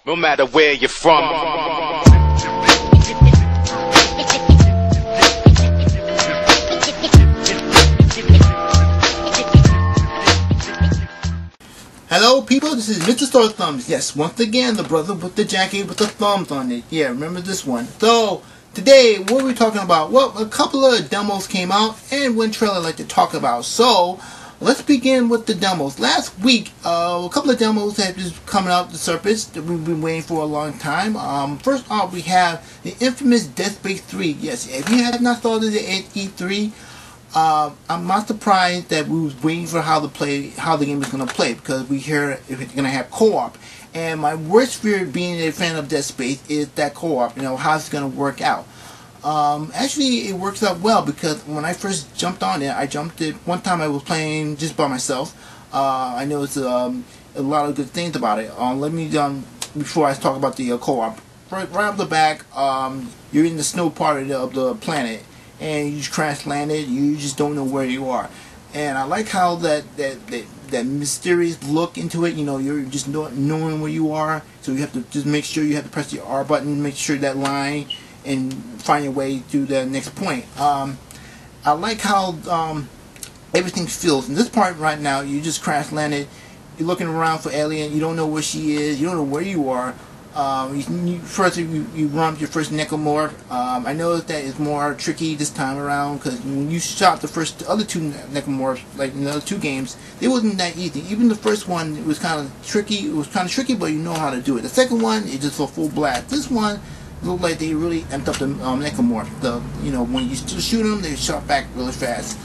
no matter where you're from. Hello people, this is Mr. Star Thumbs. Yes, once again, the brother with the jacket with the thumbs on it. Yeah, remember this one. So, today, what are we talking about? Well, a couple of demos came out, and one trailer I'd like to talk about. So, let's begin with the demos. Last week, a couple of demos have just coming out the surface that we've been waiting for a long time. First off, we have the infamous Dead Space 3. Yes, if you have not started it at E3, I'm not surprised that we was waiting for how the game is going to play, because we hear if it's going to have co-op. And my worst fear, being a fan of Dead Space, is that co-op. You know, how's it going to work out? Actually, it works out well, because when I first jumped on it, one time I was playing just by myself. I noticed a lot of good things about it. Let me before I talk about the co-op. Right off the back, you're in the snow part of the planet, and you just crash landed. You just don't know where you are, and I like how that mysterious look into it. You know, you're just knowing where you are, so you have to just make sure you have to press the R button, make sure that line, and find your way to the next point. I like how everything feels. In this part right now, you just crash landed. You're looking around for Alien. You don't know where she is. You don't know where you are. First, you run up your first necromorph. I know that it's more tricky this time around, because when you shot the other two necromorphs, like in the other two games, it wasn't that easy. Even the first one, it was kind of tricky. It was kind of tricky, but you know how to do it. The second one, it just a full blast. This one looked like they really amped up the necromorph. When you shoot them, they shot back really fast.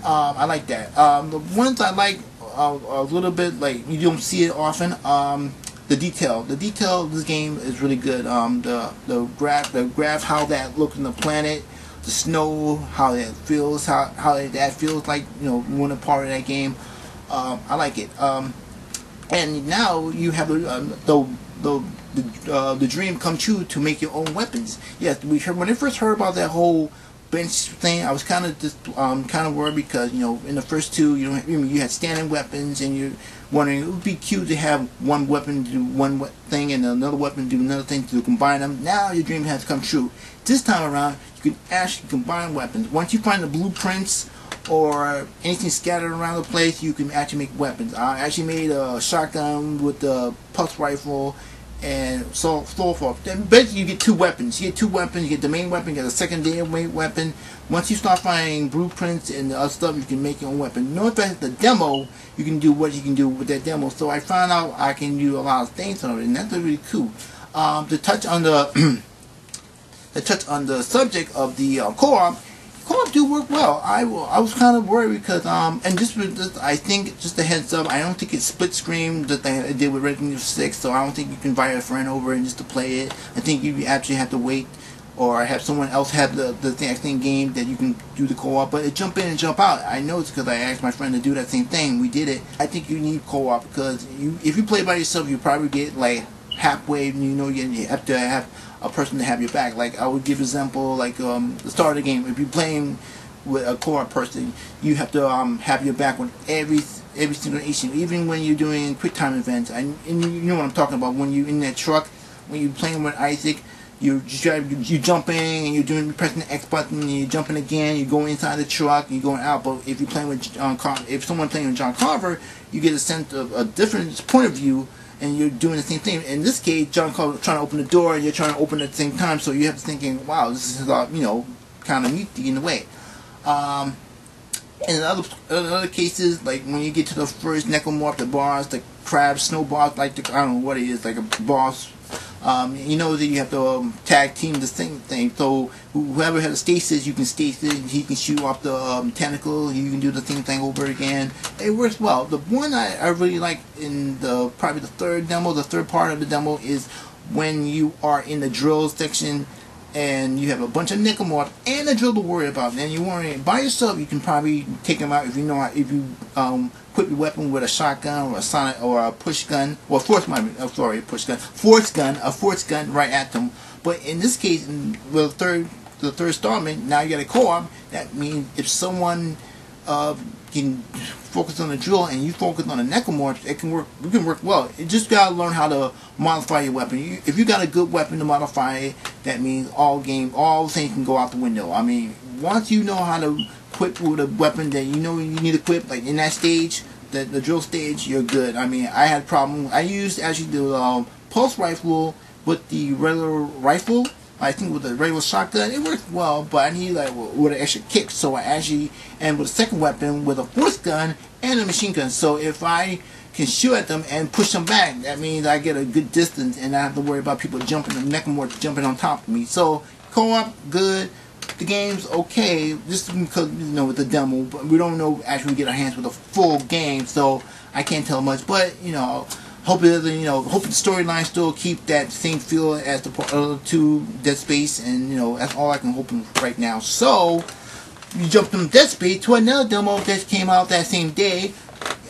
I like that. The ones I like a little bit, like you don't see it often. The detail of this game is really good. The graph, how that looks in the planet, the snow, how that feels, how that feels like, one part of that game. I like it. And now you have the dream come true to make your own weapons. Yes, when I first heard about that whole bench thing, I was kind of worried, because in the first two you had standing weapons, and you're wondering, it would be cute to have one weapon do one thing and another weapon do another thing, to combine them. Now your dream has come true. This time around, you can actually combine weapons. Once you find the blueprints or anything scattered around the place, you can actually make weapons. I actually made a shotgun with the pulse rifle, and so forth. Then basically you get two weapons. You get the main weapon, you get a secondary weapon. Once you start finding blueprints and the other stuff, you can make your own weapon. No, in fact, the demo, you can do what you can do with that demo. So I found out I can do a lot of things on it, and that's really cool. To touch on the subject of the co-op do work well. I was kind of worried, because and just with this, I think, just a heads up, I don't think it's split screen that they did with Resident Evil 6, so I don't think you can invite a friend over and just to play it. I think you actually have to wait, or have someone else have the exact same game that you can do the co-op. But it jump in and jump out. I know it's because I asked my friend to do that same thing. We did it. I think you need co-op, because if you play by yourself, you probably get like halfway, and you have to have a person to have your back. Like, I would give example, like the start of the game. If you're playing with a co-op person, you have to have your back on every single issue, even when you're doing quick time events. And you know what I'm talking about. When you're in that truck, when you're playing with Isaac, you jumping, and you're pressing the X button, and you're jumping again. You go inside the truck, you're going out. But if you're playing with if someone playing with John Carver, you get a sense of a different point of view, and you're doing the same thing. In this case, John Carver trying to open the door, and you're trying to open it at the same time. So you have to thinking, wow, this is kind of neat in a way. In other cases, like when you get to the first necromorph, the boss, the crab, snow boss, like I don't know what it is, like a boss. You know that you have to tag team the same thing. So whoever has a stasis, you can stasis. He can shoot off the tentacle. You can do the same thing over again. It works well. The one I really like in probably the third part of the demo, is when you are in the drill section, and you have a bunch of necromorphs and a drill to worry about. And you worry by yourself, you can probably take them out if you equip your weapon with a shotgun or a sonic or a push gun, or force gun right at them. But in this case, with the third installment, now you got a co-op. That means if someone can focus on the drill and you focus on the necromorphs, it can work. We can work well. You just gotta learn how to modify your weapon. If you got a good weapon to modify it, that means all things can go out the window. I mean, once you know how to equip with a weapon that you know you need to equip, like in that stage, the drill stage, you're good. I mean, I had a problem. I used actually the pulse rifle with the regular rifle. I think with the regular shotgun, it worked well, but I need like with an extra kick. So I actually, and with a second weapon with a force gun and a machine gun. So if I can shoot at them and push them back, that means I get a good distance and I have to worry about people jumping, the necromorphs jumping on top of me. So co-op, good. The game's okay, just because, you know, with the demo, but we don't know actually get our hands with a full game, so I can't tell much. But you know, hope it doesn't, you know, hope the storyline still keep that same feel as the other two Dead Space, and you know, that's all I can hope right now. So you jumped from Dead Space to another demo that came out that same day.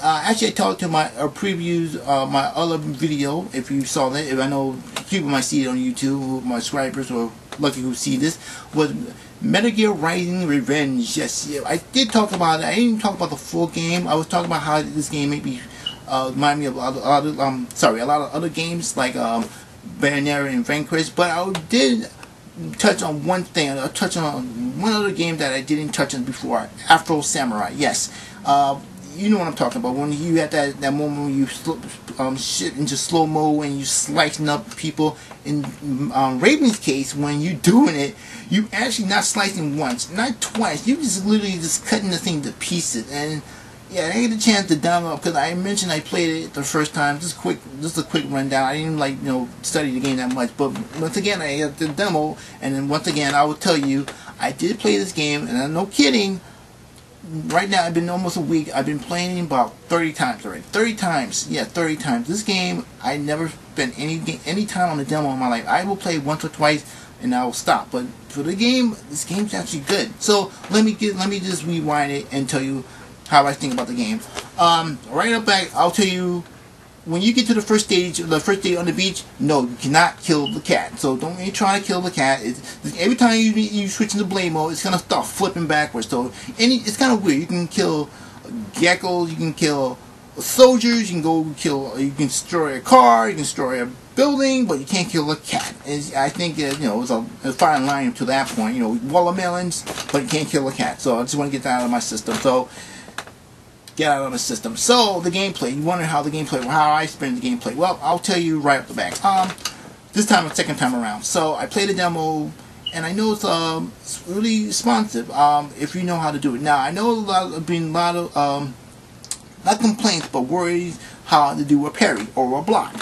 Actually, I talked to my previews, my other video. If you saw that, if I know people might see it on YouTube, my subscribers or lucky who see this, was Metal Gear Rising Revenge. Yes, yeah, I did talk about it. I didn't talk about the full game. I was talking about how this game made me remind me of a lot of other games like Bayonetta and Vanquish. But I did touch on one thing. I touched on one other game that I didn't touch on before. Afro Samurai. Yes. You know what I'm talking about, when you had that moment when you shit into slow-mo and you slicing up people. In Raven's case, when you doing it, you actually not slicing once, not twice, you just literally just cutting the thing to pieces. And yeah, I get a chance to download, because I mentioned I played it the first time, just a quick rundown. I didn't like, you know, study the game that much, but once again I had the demo, and then once again I will tell you, I did play this game, and I'm no kidding. Right now, I've been almost a week. I've been playing about 30 times already. 30 times. Yeah, 30 times. This game, I never spent any time on the demo in my life. I will play once or twice, and I will stop. But for the game, this game's actually good. So let me just rewind it and tell you how I think about the game. Right up back, I'll tell you. When you get to the first day on the beach, no, you cannot kill the cat. So don't even try to kill the cat. Every time you switch into blade mode, it's gonna start flipping backwards. So it's kind of weird. You can kill geckos, you can kill soldiers, you can destroy a car, you can destroy a building, but you can't kill a cat. And I think you know, it's a fine line to that point. You know, watermelons, but you can't kill a cat. So I just want to get that out of my system. So. Get out of the system. So the gameplay. You wonder how I spend the gameplay. Well, I'll tell you right off the back. This time, the second time around. So I played the demo, and I know it's really responsive. If you know how to do it. Now I know a lot of not complaints, but worries how to do a parry or a block.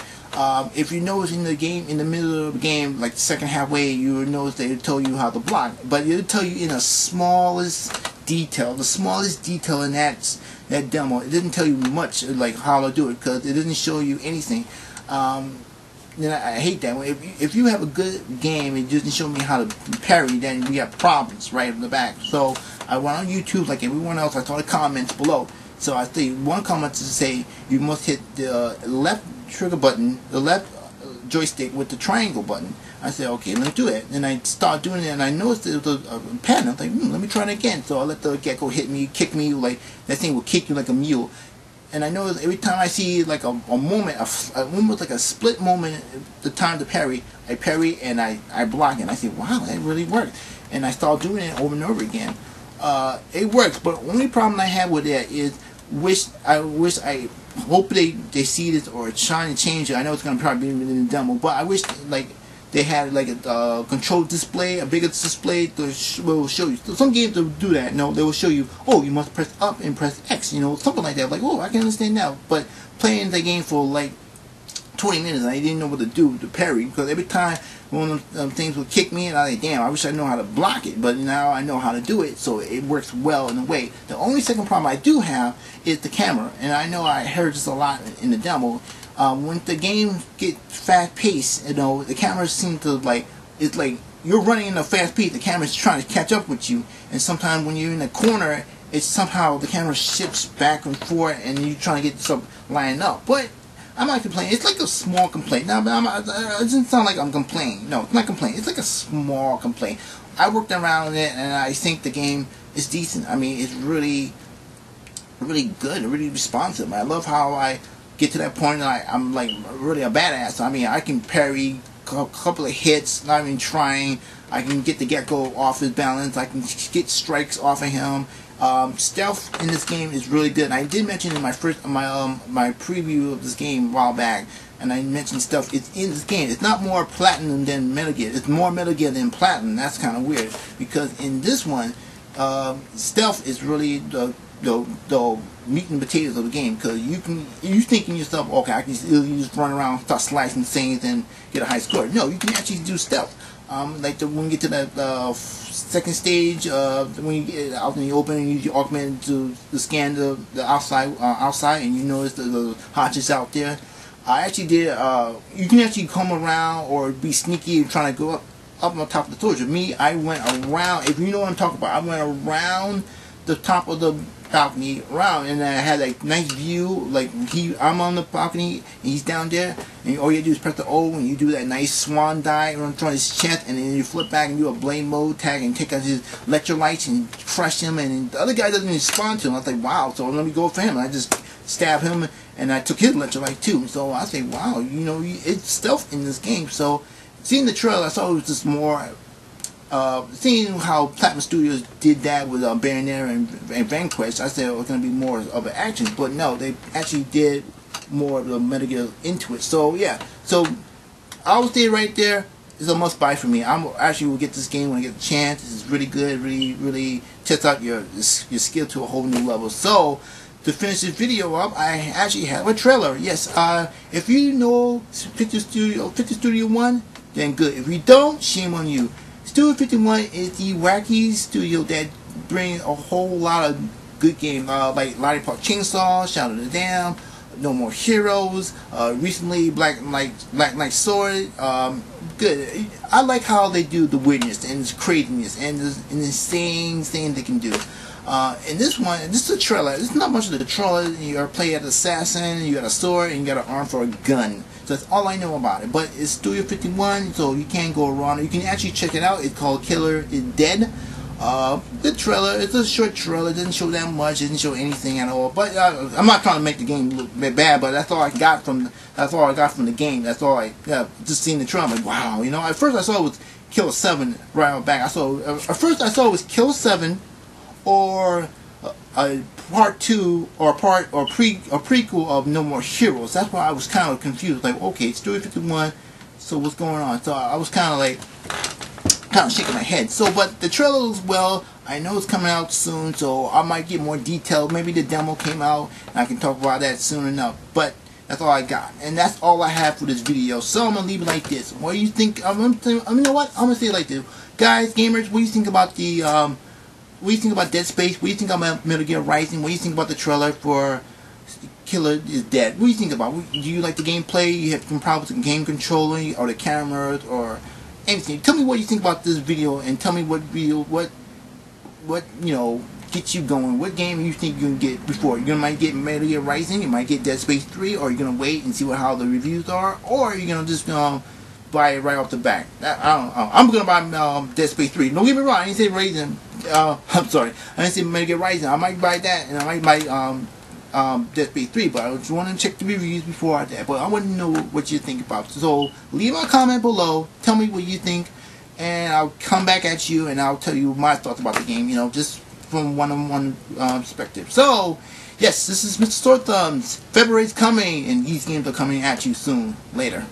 If you notice in the game, in the middle of the game, like the second halfway, you will notice they tell you how to block, but it'll tell you in the smallest detail in that demo. It didn't tell you much like how to do it, because it doesn't show you anything. Then I hate that. If you have a good game, it doesn't show me how to parry, then we have problems right in the back. So I went on YouTube like everyone else. I saw the comments below. So I see one comment to say you must hit the left trigger button, the left joystick with the triangle button. I said, okay, let me do it. And I start doing it, and I noticed there was a pen. I was like, let me try it again. So I let the gecko hit me, kick me, like that thing will kick you like a mule. And I noticed every time I see like a moment, almost like a split moment, the time to parry, I parry and I block it. And I say, wow, that really worked. And I start doing it over and over again. It works, but the only problem I have with it is I hope they see this or trying to change it. I know it's gonna probably be in the demo, but I wish like they had like a control display, a bigger display that will show you. So some games will do that. No, they will show you, oh, you must press up and press X, you know, something like that. Like, oh, I can understand now. But playing the game for like 20 minutes, and I didn't know what to do to parry, because every time one of them things would kick me, and I was like, damn, I wish I know how to block it. But now I know how to do it, so it works well in a way. The only second problem I do have is the camera, and I know I heard this a lot in the demo. When the game gets fast paced, you know, the camera seems to like, it's like you're running in a fast pace, the camera's trying to catch up with you, and sometimes when you're in the corner, it's somehow the camera shifts back and forth, and you're trying to get yourself lined up. But I'm not complaining. It's like a small complaint. Now, it doesn't sound like I'm complaining. No, it's not complaining. It's like a small complaint. I worked around it, and I think the game is decent. I mean, it's really really good and really responsive. I love how I get to that point and I'm like really a badass. I mean, I can parry a couple of hits, not even trying. I can get the Gecko off his balance. I can get strikes off of him. Stealth in this game is really good. And I did mention in my my preview of this game a while back, and I mentioned stealth. It's in this game. It's not more platinum than Metal Gear. It's more Metal Gear than platinum. That's kind of weird because in this one, stealth is really the meat and potatoes of the game, because you thinking yourself, okay, I can just run around, start slicing things and get a high score. No, you can actually do stealth. Like when you get to that second stage, when you get out in the open and use your augment to scan the outside, and you notice the hostages out there. I actually did. You can actually come around or be sneaky and trying to go up on top of the torture. Me, I went around. If you know what I'm talking about, I went around the top of the balcony around, and I had a nice view. Like I'm on the balcony and he's down there, and all you do is press the O and you do that nice swan dive on his chest, and then you flip back and do a blade mode tag and take out his electrolytes and crush him, and the other guy doesn't respond to him. I was like, wow, so let me go for him. And I just stab him, and I took his electrolyte too. So I say, wow, you know, it's stealth in this game. So seeing the trailer, I thought it was just more. Seeing how Platinum Studios did that with Bayonetta and Vanquish, I said it was going to be more of an action, but no, they actually did more of the Metal Gear into it. So yeah, so I would say right there is a must buy for me. I actually will get this game when I get the chance. This is really good, really tests out your skill to a whole new level. So to finish this video up, I actually have a trailer. Yes, if you know 50 Studio One, then good. If you don't, shame on you. Studio 51 is the wacky studio that brings a whole lot of good games, like Lollipop Chainsaw, Shadow of the Dam, No More Heroes, recently Black Knight Sword. Good. I like how they do the weirdness and the craziness and the insane thing they can do. In this one, this is a trailer. It's not much of the trailer. You gotta play as an assassin, you got a sword, and you got an arm for a gun. So that's all I know about it. But it's Studio 51, so you can't go around. You can actually check it out. It's called Killer is Dead. The trailer, it's a short trailer. It doesn't show that much. It doesn't show anything at all. But I'm not trying to make the game look bad. But that's all I got from the game. That's all I just seeing the trailer. I'm like, wow, you know. At first I saw it was Killer 7 right on back. At first I saw it was Killer 7 or a part 2 or prequel of No More Heroes. That's why I was kind of confused. Like, okay, it's Studio 51, so what's going on? So I was kind of shaking my head. So, but the trailer looks well. I know it's coming out soon, so I might get more details. Maybe the demo came out, and I can talk about that soon enough. But that's all I got, and that's all I have for this video. So I'm gonna leave it like this. What do you think? You know what? I'm gonna say it like this, guys, gamers. What do you think about the what do you think about Dead Space? What do you think about Metal Gear Rising? What do you think about the trailer for Killer is Dead? What do you think about? Do you like the gameplay? You have some problems with the game controlling or the cameras or anything? Tell me what you think about this video, and tell me what you know gets you going. What game you think you can get before? You might get Metal Gear Rising, you might get Dead Space 3, or you're gonna wait and see how the reviews are, or you're gonna just buy it right off the bat. I don't know. I'm gonna buy Dead Space 3. Don't get me wrong. I didn't say Rising. I'm sorry. I didn't say Metal Gear Rising. I might buy that, and I might buy Dead Space 3. But I just want to check the reviews before that. But I want to know what you think about it. So leave a comment below. Tell me what you think, and I'll come back at you and I'll tell you my thoughts about the game. You know, just from one-on-one perspective. So yes, this is Mr. Sore Thumbs. February's coming, and these games are coming at you soon. Later.